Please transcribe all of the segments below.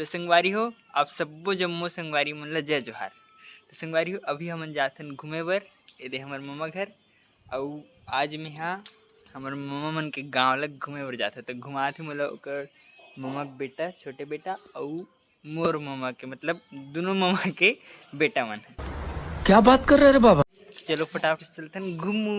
तो संगवारी हो आप सबो जम्मो संगवारी मन ला जय जोहार। तो संगवारी हो अभी हमन जाथन घूमे बर एदे हमर मामा घर अउ आज में हाँ हमर मामा मन के गाँव लग घूमे बर जाथे। तो घुमाथे मोला ओकर मामा के बेटा छोटे बेटा अउ मोर मामा के मतलब दोनों मामा के बेटा मन। क्या बात कर रहे रे बाबा। चलो फटाफट चलथन घूमू।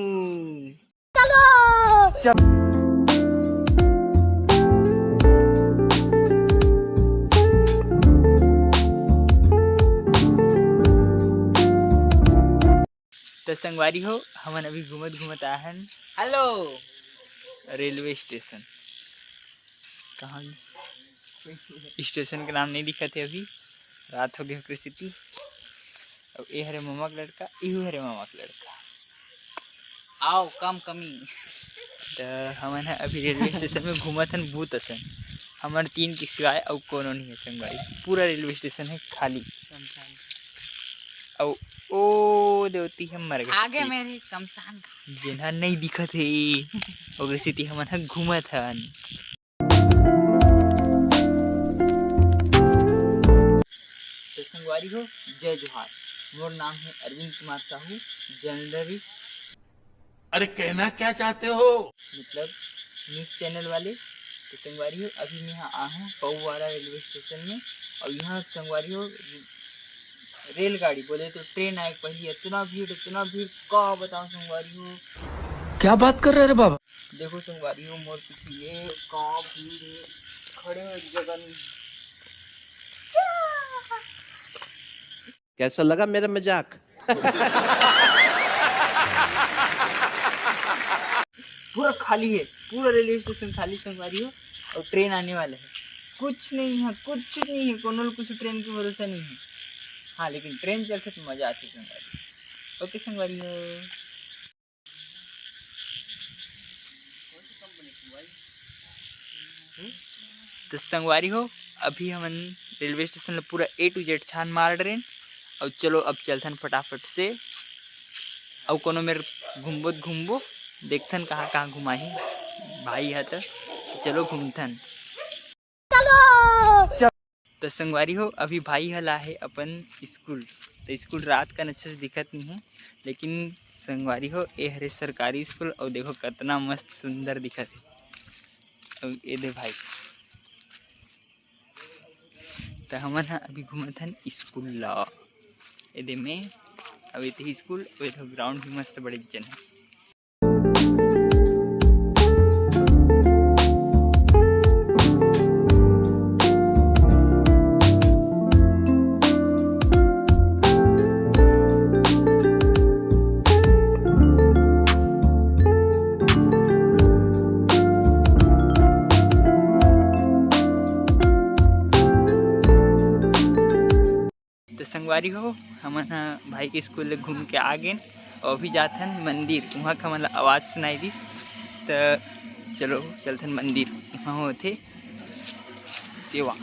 तो संगवारी हो हमन अभी घूमत घूमत आहन हेलो रेलवे स्टेशन। कहाँ स्टेशन के नाम नहीं दिखत है, अभी रात हो गई कृषि। अब ये हरे मामा का लड़का इहू हरे मामा का लड़का आओ कम कमी। तो हमन है अभी रेलवे स्टेशन में घूमत हन भूत असन। हमारे 3 के सिवाय और कोनो नहीं है संगवारी। पूरा रेलवे स्टेशन है खाली। और ओ देवती हम मर गए आगे मेरी शमशान जिन्हा नहीं दिखत है और स्थिति हमन ह घूमत हन। तो संगवारी हो जय जोहार। मोर नाम है अरविंद कुमार साहू जर्नलिस्ट। अरे कहना क्या चाहते हो मतलब न्यूज़ चैनल वाले। तो संगवारी हो अभी मैं यहाँ आया हूँ पौवाड़ा रेलवे स्टेशन में और यहाँ संगवारी हो रेलगाड़ी बोले तो ट्रेन आए पहले इतना भीड़ का बताओ संगवारी हो। क्या बात कर रहे रे बाबा। देखो संगवारी हो मोर पीछे ये का भीड़ है खड़े हैं एक जगह नहीं। कैसा लगा मेरा मजाक। पूरा खाली है, पूरा रेलवे स्टेशन खाली संगवारी हो और ट्रेन आने वाला है। कुछ नहीं है कोनो कुछ ट्रेन के भरोसा नहीं है। हाँ लेकिन ट्रेन चलते तो मजा आती संगवारी। ओके संगवारी हो। तो संगवारी हो अभी हमन रेलवे स्टेशन में पूरा A to Z छान मार ट्रेन और चलो अब चलथन फटाफट से। और कोनो मेरे घूमबो देखथन कहाँ कहाँ घुमाही भाई है। तो चलो घूमथन। तो संगवारी हो अभी भाई हला है अपन स्कूल। तो स्कूल रात का अच्छे से दिखत नहीं है लेकिन संगवारी हो ये हरे सरकारी स्कूल और देखो कितना मस्त सुंदर दिखत है। और ये दे भाई तो हमन हा अभी घूमत हन स्कूल ला एदे में। अब ये स्कूल और ग्राउंड भी मस्त बड़े जन है। संगवारी हो हमन भाई के स्कूल ले घूम के आ गए और अभी जाथन मंदिर। वहाँ का मतलब आवाज़ सुनाई दिस। तो चलो चलथन मंदिर वहाँ होते सेवा।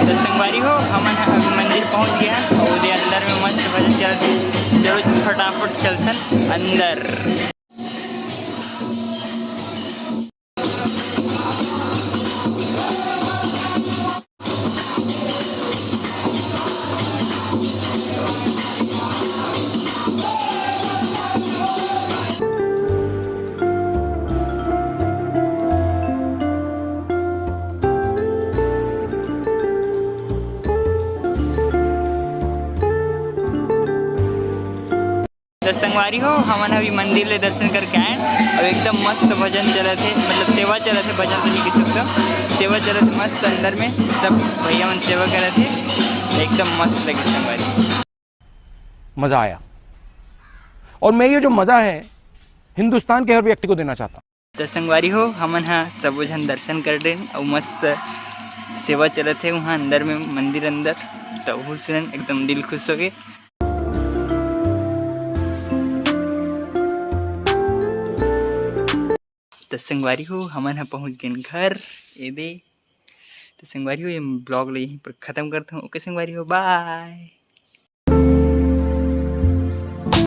तो संगवारी हो हमन मंदिर पहुँच गया और अंदर में मस्त भजन चलते। चलो फटाफट चलथन अंदर। तो संगवारी हो हमन अभी मंदिर ले दर्शन करके आए और एकदम मस्त भजन चला थे मतलब सेवा चला थे। भजन तो नहीं किसी का सेवा चला थे मस्त। अंदर में सब भैया मन सेवा करे थे एकदम मस्त लगे संगवारी। मजा आया और मैं ये जो मजा है हिंदुस्तान के हर व्यक्ति को देना चाहता हूँ। तो संगवारी हो हमन हाँ सब जन दर्शन कर रहे और मस्त सेवा चला थे वहाँ अंदर में मंदिर अंदर। तो वो सुन एकदम दिल खुश हो गए। तो संगवारी हो हमन ह पहुँच गए घर एदे। तो संगवारी हो ये ब्लॉग यहीं पर ख़त्म करता हूँ। ओके संगवारी हो, बाय।